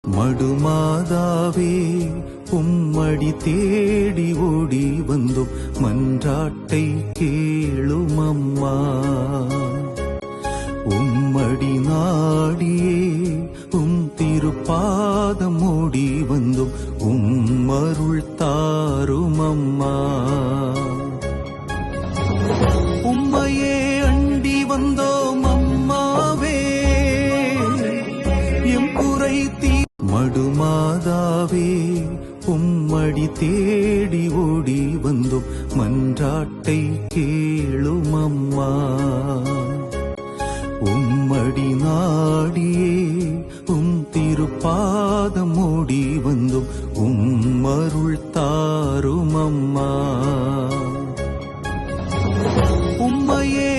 மடுமாதாவே உம்மடி தேடி ஓடி வந்தோம், மன்றாட்டை கேளும் அம்மா. உம்மடி நாடியே உம் திருப்பாதம் ஓடி வந்தோம், உம்மருள் தாரும் அம்மா. உம்மையே அண்டி வந்தோம் அம்மாவே, எம் குறை தீ. மடுமாதாவே உம்மடி தேடி ஓடி வந்தோம், மன்றாட்டை கேளும் அம்மா. உம்மடி நாடியே உம் திருப்பாதம் ஓடி வந்தோம், உம்மருள் தாரும் அம்மா. உம்மையே